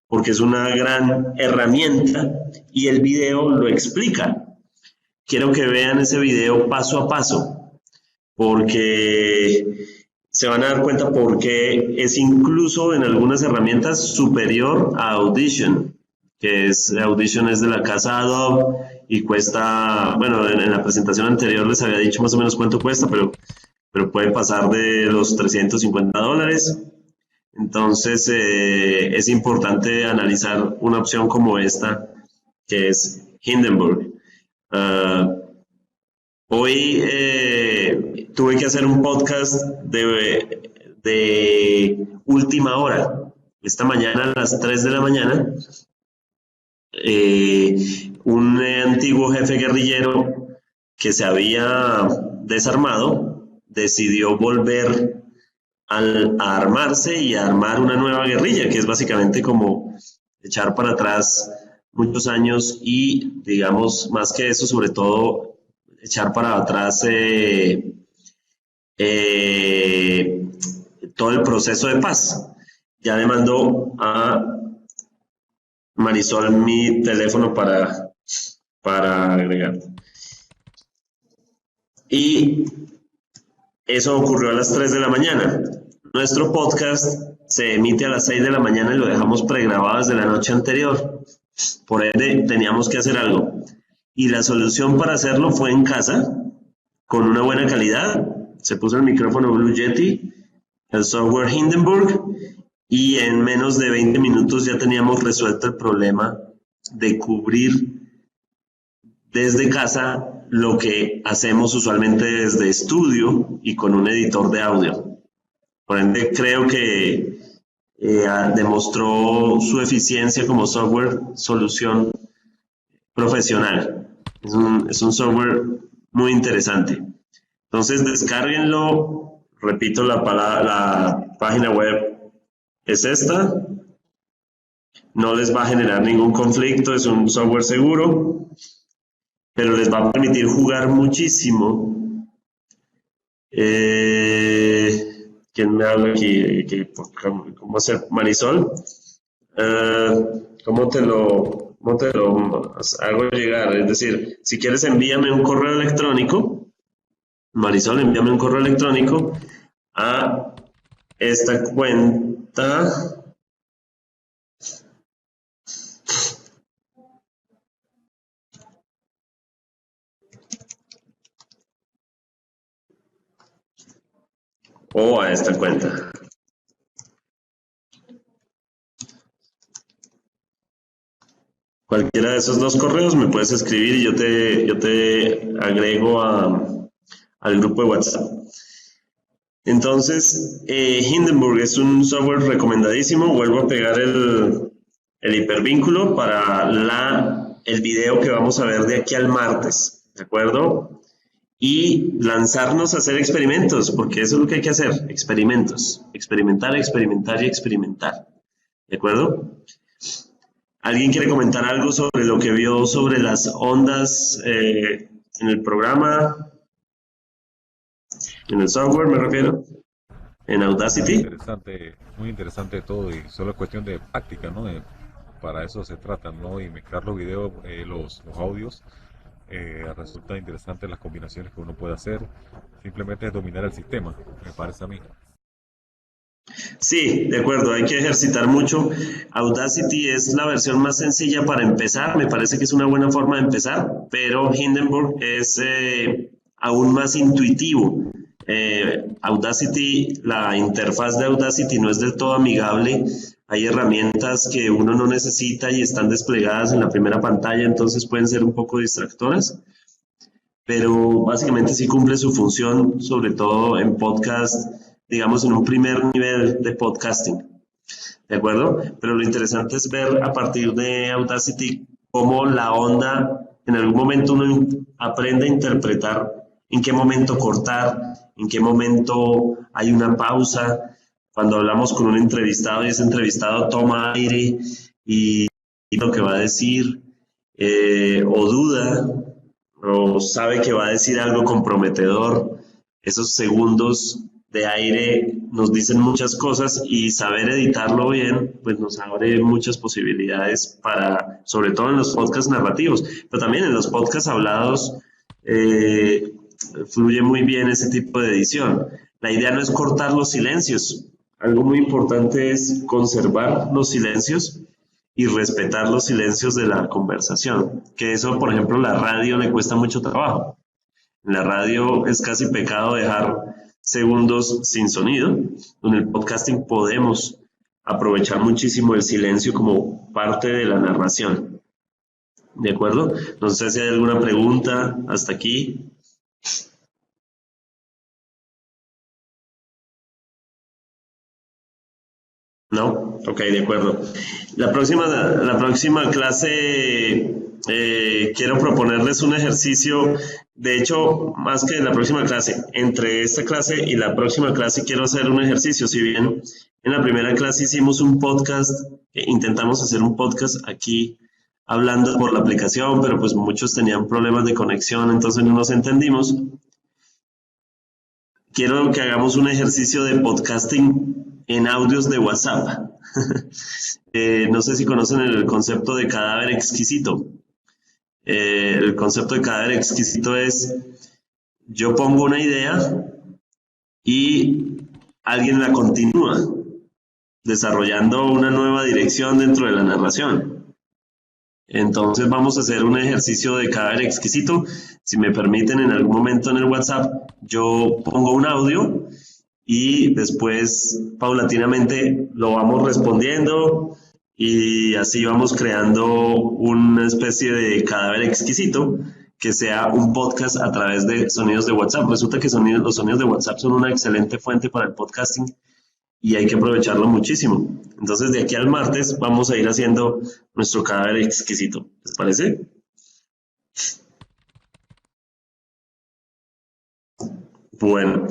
Speaker 1: porque es una gran herramienta y el video lo explica. Quiero que vean ese video paso a paso, porque se van a dar cuenta por qué es incluso en algunas herramientas superior a Audition, Audition es de la casa Adobe y cuesta, bueno, en la presentación anterior les había dicho más o menos cuánto cuesta, pero puede pasar de los $350. Entonces es importante analizar una opción como esta, que es Hindenburg. Hoy tuve que hacer un podcast de última hora. Esta mañana a las 3 de la mañana, un antiguo jefe guerrillero que se había desarmado decidió volver a armarse y a armar una nueva guerrilla, que es básicamente como echar para atrás muchos años y, digamos, más que eso, sobre todo, echar para atrás todo el proceso de paz. Ya le mandó a Marisol mi teléfono para agregar. Y eso ocurrió a las 3 de la mañana. Nuestro podcast se emite a las 6 de la mañana y lo dejamos pregrabado desde la noche anterior. Por ende, teníamos que hacer algo. Y la solución para hacerlo fue en casa, con una buena calidad. Se puso el micrófono Blue Yeti, el software Hindenburg, y en menos de 20 minutos ya teníamos resuelto el problema de cubrir desde casa lo que hacemos usualmente desde estudio y con un editor de audio. Por ende, creo que demostró su eficiencia como software solución profesional. Es un software muy interesante. Entonces, descárguenlo. Repito, la página web es esta. No les va a generar ningún conflicto, es un software seguro, pero les va a permitir jugar muchísimo. ¿Quién me habla aquí? ¿Cómo hacer? Marisol. ¿Cómo te lo hago llegar? Es decir, si quieres envíame un correo electrónico. Marisol, envíame un correo electrónico a esta cuenta. O a esta cuenta. Cualquiera de esos dos correos me puedes escribir y yo te agrego al grupo de WhatsApp. Entonces, Hindenburg es un software recomendadísimo. Vuelvo a pegar el hipervínculo para el video que vamos a ver de aquí al martes, ¿de acuerdo? Y lanzarnos a hacer experimentos, porque eso es lo que hay que hacer, experimentos. Experimentar, experimentar y experimentar, ¿de acuerdo? ¿Alguien quiere comentar algo sobre lo que vio sobre las ondas en el programa? En el software me refiero, en Audacity.
Speaker 5: Muy interesante todo y solo es cuestión de práctica, ¿no? Para eso se trata, ¿no? Y mezclar los videos, los audios, resulta interesante las combinaciones que uno puede hacer. Simplemente es dominar el sistema, me parece a mí.
Speaker 1: Sí, de acuerdo, hay que ejercitar mucho. Audacity es la versión más sencilla para empezar, me parece que es una buena forma de empezar, pero Hindenburg es aún más intuitivo. Audacity, la interfaz de Audacity no es del todo amigable. Hay herramientas que uno no necesita y están desplegadas en la primera pantalla, entonces pueden ser un poco distractoras. Pero básicamente sí cumple su función, sobre todo en podcast, digamos en un primer nivel de podcasting. ¿De acuerdo? Pero lo interesante es ver a partir de Audacity cómo la onda, en algún momento uno aprende a interpretar en qué momento cortar, en qué momento hay una pausa. Cuando hablamos con un entrevistado y ese entrevistado toma aire y lo que va a decir, o duda, o sabe que va a decir algo comprometedor, esos segundos de aire nos dicen muchas cosas y saber editarlo bien, pues nos abre muchas posibilidades para, sobre todo en los podcasts narrativos, pero también en los podcasts hablados, fluye muy bien ese tipo de edición. La idea no es cortar los silencios. Algo muy importante es conservar los silencios y respetar los silencios de la conversación. Que eso, por ejemplo, a la radio le cuesta mucho trabajo. En la radio es casi pecado dejar segundos sin sonido. En el podcasting podemos aprovechar muchísimo el silencio como parte de la narración. ¿De acuerdo? No sé si hay alguna pregunta hasta aquí. ¿No? Ok, de acuerdo. La próxima clase quiero proponerles un ejercicio. De hecho, más que la próxima clase, entre esta clase y la próxima clase quiero hacer un ejercicio. Si bien en la primera clase hicimos un podcast, intentamos hacer un podcast aquí hablando por la aplicación, pero pues muchos tenían problemas de conexión, entonces no nos entendimos. Quiero que hagamos un ejercicio de podcasting en audios de WhatsApp. No sé si conocen el concepto de cadáver exquisito. El concepto de cadáver exquisito es, yo pongo una idea y alguien la continúa, desarrollando una nueva dirección dentro de la narración. Entonces vamos a hacer un ejercicio de cadáver exquisito. Si me permiten, en algún momento en el WhatsApp, yo pongo un audio y después paulatinamente lo vamos respondiendo y así vamos creando una especie de cadáver exquisito que sea un podcast a través de sonidos de WhatsApp. Resulta que los sonidos de WhatsApp son una excelente fuente para el podcasting y hay que aprovecharlo muchísimo. Entonces de aquí al martes vamos a ir haciendo nuestro cadáver exquisito. ¿Les parece? Bueno.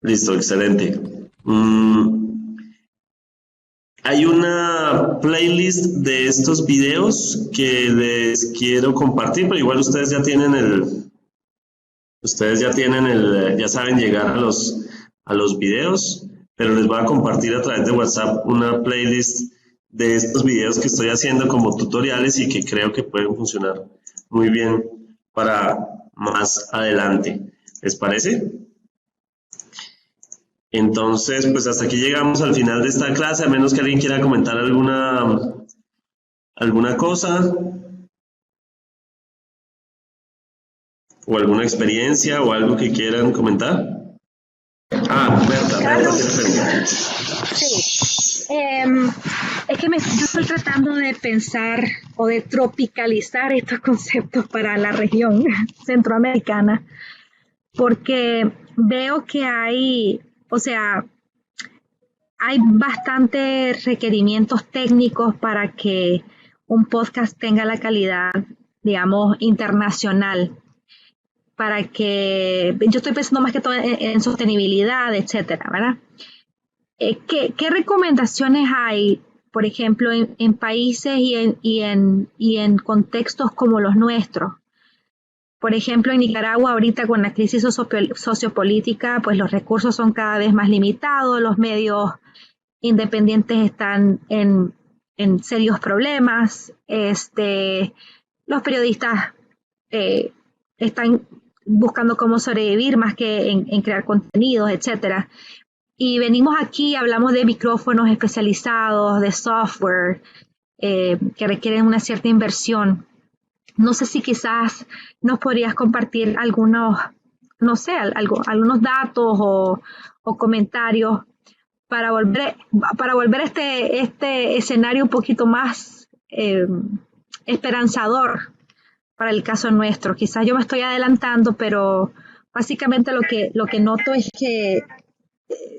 Speaker 1: Listo, excelente. Hay una playlist de estos videos que les quiero compartir, pero igual ustedes ya saben llegar a los videos, pero les voy a compartir a través de WhatsApp una playlist de estos videos que estoy haciendo como tutoriales y que creo que pueden funcionar muy bien para más adelante. ¿Les parece? Entonces, pues hasta aquí llegamos al final de esta clase, a menos que alguien quiera comentar alguna cosa o alguna experiencia o algo que quieran comentar. Ah, Berta.
Speaker 2: Carlos. Sí. Es que yo estoy tratando de pensar o de tropicalizar estos conceptos para la región centroamericana, porque veo que hay bastantes requerimientos técnicos para que un podcast tenga la calidad, digamos, internacional. Para que, yo estoy pensando más que todo en sostenibilidad, etcétera, ¿verdad? ¿Qué recomendaciones hay, por ejemplo, en países y en contextos como los nuestros? Por ejemplo, en Nicaragua, ahorita con la crisis sociopolítica, pues los recursos son cada vez más limitados, los medios independientes están en serios problemas, los periodistas están buscando cómo sobrevivir más que en crear contenidos, etcétera. Y venimos aquí, hablamos de micrófonos especializados, de software, que requieren una cierta inversión. No sé si quizás nos podrías compartir algunos datos o comentarios para volver este escenario un poquito más esperanzador para el caso nuestro. Quizás yo me estoy adelantando, pero básicamente lo que noto es que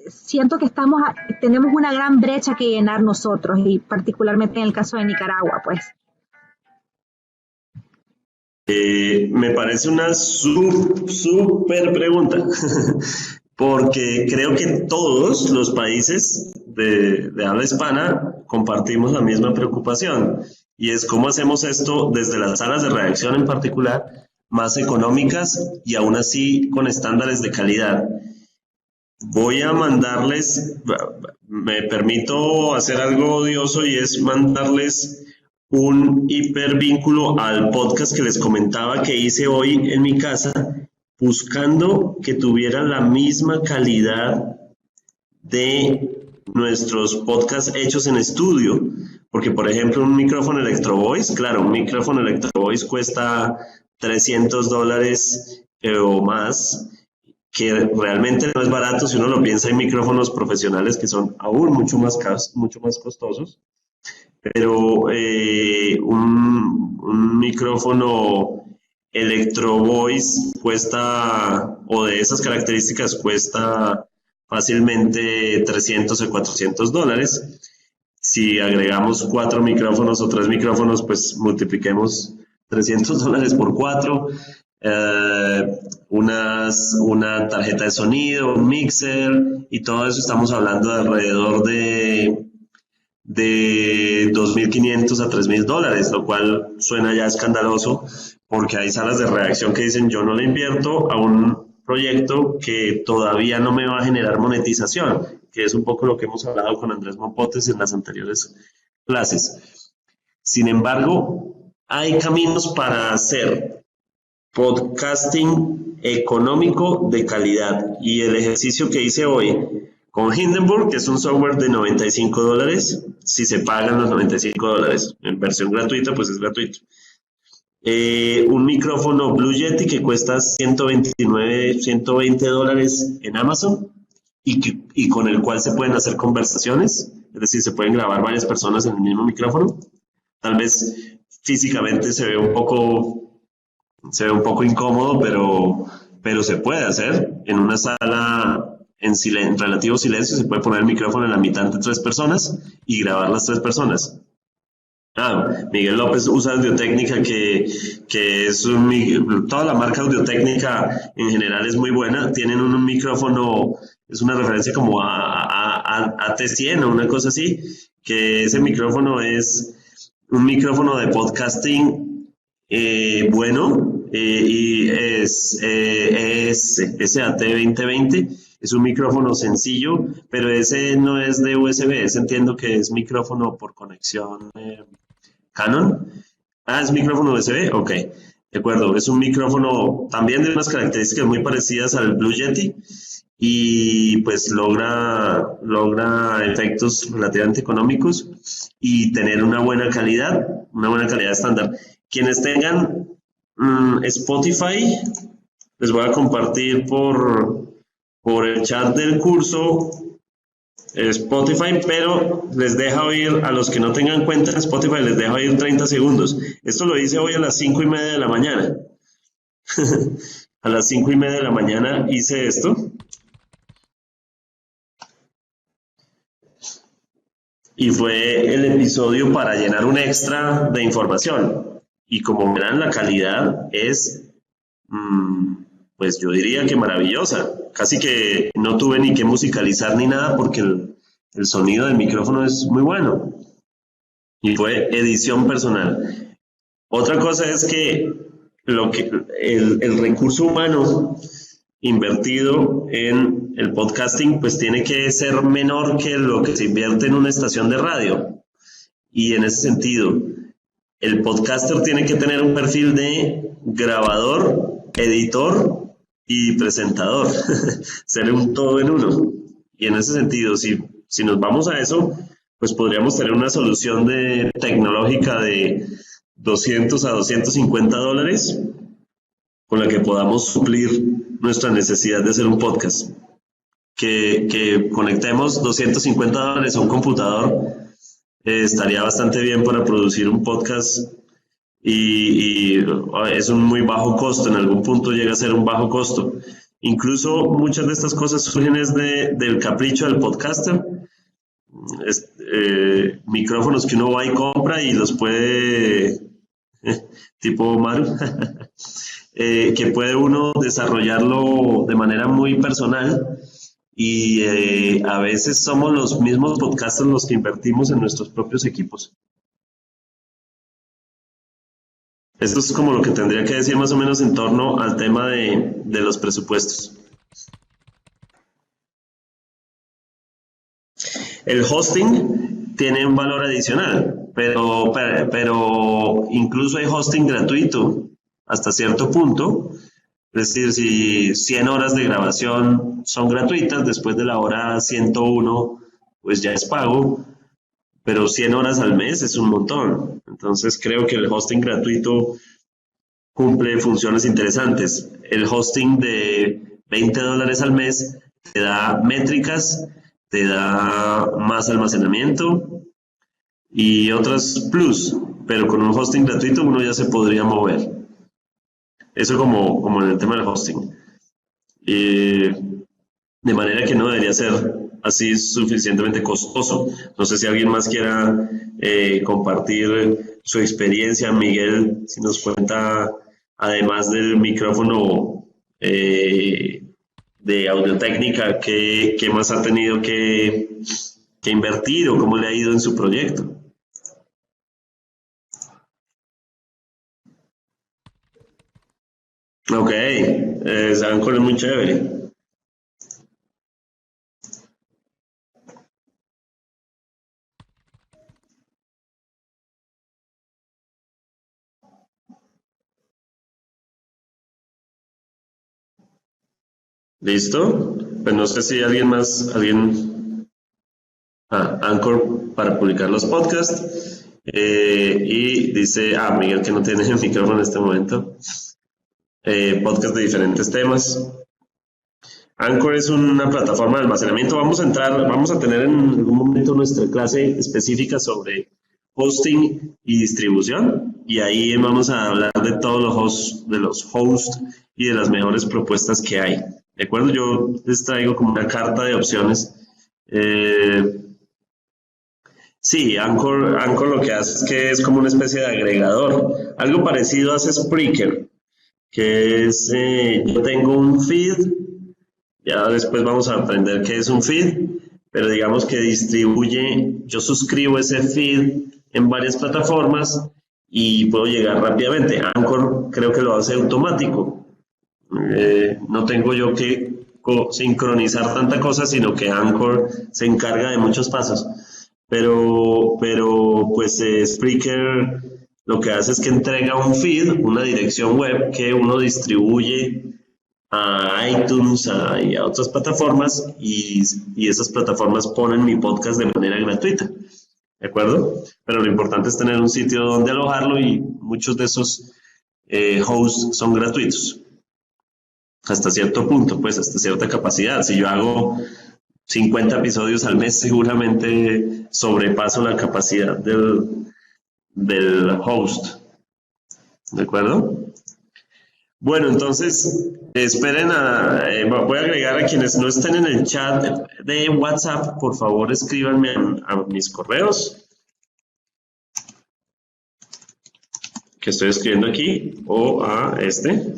Speaker 2: siento que tenemos una gran brecha que llenar nosotros, y particularmente en el caso de Nicaragua, pues.
Speaker 1: Me parece una súper pregunta, porque creo que todos los países de habla hispana compartimos la misma preocupación, y es cómo hacemos esto desde las salas de redacción en particular, más económicas y aún así con estándares de calidad. Voy a mandarles, me permito hacer algo odioso, y es mandarles un hipervínculo al podcast que les comentaba que hice hoy en mi casa, buscando que tuviera la misma calidad de nuestros podcasts hechos en estudio. Porque, por ejemplo, un micrófono Electro Voice, claro, un micrófono Electro Voice cuesta $300 o más, que realmente no es barato si uno lo piensa. Hay micrófonos profesionales que son aún mucho más costosos. Pero un micrófono Electro Voice cuesta, o de esas características, cuesta fácilmente $300 o $400. Si agregamos 4 micrófonos o 3 micrófonos, pues multipliquemos $300 por 4. Una tarjeta de sonido, un mixer, y todo eso estamos hablando de alrededor de $2,500 a $3,000, lo cual suena ya escandaloso, porque hay salas de redacción que dicen: yo no le invierto a un proyecto que todavía no me va a generar monetización, que es un poco lo que hemos hablado con Andrés Mompotes en las anteriores clases. Sin embargo, hay caminos para hacer podcasting económico de calidad, y el ejercicio que hice hoy con Hindenburg, que es un software de $95, si se pagan los $95, en versión gratuita, pues es gratuito. Un micrófono Blue Yeti que cuesta $120 en Amazon, y con el cual se pueden hacer conversaciones, es decir, se pueden grabar varias personas en el mismo micrófono. Tal vez físicamente se ve un poco incómodo, pero se puede hacer en una sala en relativo silencio. Se puede poner el micrófono en la mitad de 3 personas y grabar las 3 personas. Miguel López usa Audio-Técnica, que es toda la marca Audio-Técnica en general es muy buena. Tienen un micrófono, es una referencia como a T100 o una cosa así, que ese micrófono es un micrófono de podcasting bueno, y es SAT2020. Es un micrófono sencillo, pero ese no es de USB, ese entiendo que es micrófono por conexión Canon. ¿Es micrófono USB? Ok, de acuerdo. Es un micrófono también de unas características muy parecidas al Blue Yeti, y pues logra efectos relativamente económicos y tener una buena calidad estándar. Quienes tengan Spotify, les voy a compartir por por el chat del curso Spotify, pero les deja oír, a los que no tengan cuenta en Spotify, les deja oír 30 segundos. Esto lo hice hoy a las 5:30 de la mañana. A las 5:30 de la mañana hice esto. Y fue el episodio para llenar un extra de información. Y como verán, la calidad es, pues yo diría que maravillosa. Casi que no tuve ni que musicalizar ni nada porque el sonido del micrófono es muy bueno. Y fue edición personal. Otra cosa es que el recurso humano invertido en el podcasting pues tiene que ser menor que lo que se invierte en una estación de radio. Y en ese sentido, el podcaster tiene que tener un perfil de grabador, editor y presentador, ser un todo en uno. Y en ese sentido, si nos vamos a eso, pues podríamos tener una solución tecnológica de $200 a $250 con la que podamos suplir nuestra necesidad de hacer un podcast. Que conectemos $250 a un computador estaría bastante bien para producir un podcast y es un muy bajo costo, en algún punto llega a ser un bajo costo. Incluso muchas de estas cosas surgen del capricho del podcaster. Micrófonos que uno va y compra y los puede, tipo Maru, que puede uno desarrollarlo de manera muy personal y a veces somos los mismos podcasters los que invertimos en nuestros propios equipos. Esto es como lo que tendría que decir más o menos en torno al tema de los presupuestos. El hosting tiene un valor adicional, pero incluso hay hosting gratuito hasta cierto punto. Es decir, si 100 horas de grabación son gratuitas, después de la hora 101, pues ya es pago, pero 100 horas al mes es un montón. Entonces creo que el hosting gratuito cumple funciones interesantes. El hosting de $20 al mes te da métricas, te da más almacenamiento y otras plus, pero con un hosting gratuito uno ya se podría mover. Eso como en el tema del hosting. De manera que no debería ser así suficientemente costoso. No sé si alguien más quiera compartir su experiencia. Miguel, si nos cuenta, además del micrófono de Audio-Técnica, ¿qué más ha tenido que invertir o cómo le ha ido en su proyecto? Ok, Anchor es muy chévere. ¿Listo? Pues no sé si Anchor para publicar los podcasts. Y dice, Miguel que no tiene el micrófono en este momento. Podcast de diferentes temas. Anchor es una plataforma de almacenamiento. Vamos a tener en algún momento nuestra clase específica sobre hosting y distribución, y ahí vamos a hablar de todos los hosts y de las mejores propuestas que hay. ¿De acuerdo? Yo les traigo como una carta de opciones. Sí, Anchor lo que hace es que es como una especie de agregador. Algo parecido hace Spreaker, que es, yo tengo un feed, ya después vamos a aprender qué es un feed, pero digamos que yo suscribo ese feed en varias plataformas y puedo llegar rápidamente. Anchor creo que lo hace automático. No tengo yo que sincronizar tanta cosa, sino que Anchor se encarga de muchos pasos. Pero pues Spreaker lo que hace es que entrega un feed, una dirección web que uno distribuye a iTunes y a otras plataformas y esas plataformas ponen mi podcast de manera gratuita. ¿De acuerdo? Pero lo importante es tener un sitio donde alojarlo y muchos de esos hosts son gratuitos. hasta cierto punto, pues hasta cierta capacidad. Si yo hago 50 episodios al mes, seguramente sobrepaso la capacidad del host. ¿De acuerdo? Bueno, entonces, esperen voy a agregar a quienes no estén en el chat de WhatsApp, por favor escríbanme a mis correos que estoy escribiendo aquí o a este.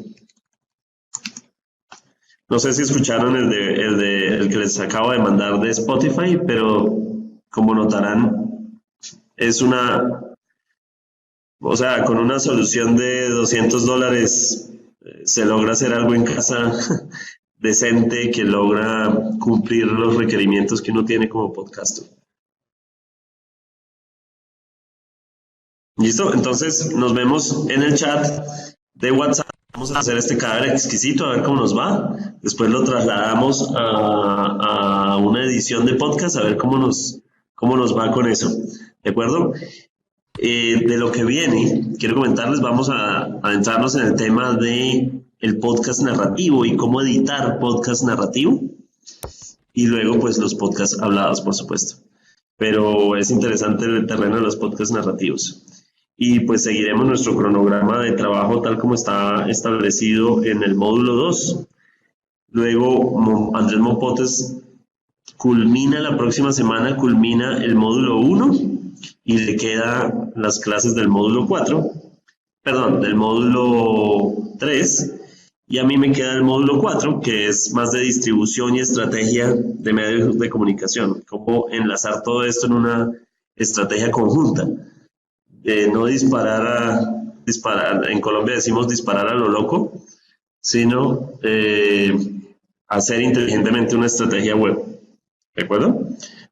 Speaker 1: No sé si escucharon el que les acabo de mandar de Spotify, pero como notarán, es o sea, con una solución de $200 se logra hacer algo en casa decente que logra cumplir los requerimientos que uno tiene como podcaster. ¿Listo? Entonces nos vemos en el chat de WhatsApp. Vamos a hacer este cadáver exquisito, a ver cómo nos va. Después lo trasladamos a una edición de podcast, a ver cómo nos va con eso. ¿De acuerdo? De lo que viene, quiero comentarles, vamos a adentrarnos en el tema de el podcast narrativo y cómo editar podcast narrativo. Y luego, pues, los podcasts hablados, por supuesto. Pero es interesante el terreno de los podcasts narrativos. Y pues seguiremos nuestro cronograma de trabajo tal como está establecido en el módulo 2. Luego Andrés Mopotes culmina la próxima semana, culmina el módulo 1 y le quedan las clases del módulo 4, perdón, del módulo 3, y a mí me queda el módulo 4, que es más de distribución y estrategia de medios de comunicación, cómo enlazar todo esto en una estrategia conjunta. No disparar, en Colombia decimos disparar a lo loco, sino hacer inteligentemente una estrategia web. ¿De acuerdo?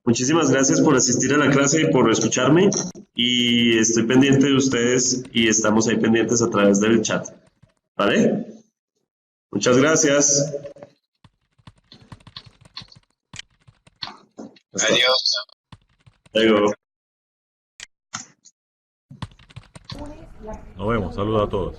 Speaker 1: Muchísimas gracias por asistir a la clase y por escucharme. Y estoy pendiente de ustedes y estamos ahí pendientes a través del chat. ¿Vale? Muchas gracias.
Speaker 6: Adiós.
Speaker 1: Luego.
Speaker 5: Nos vemos, saludos a todos.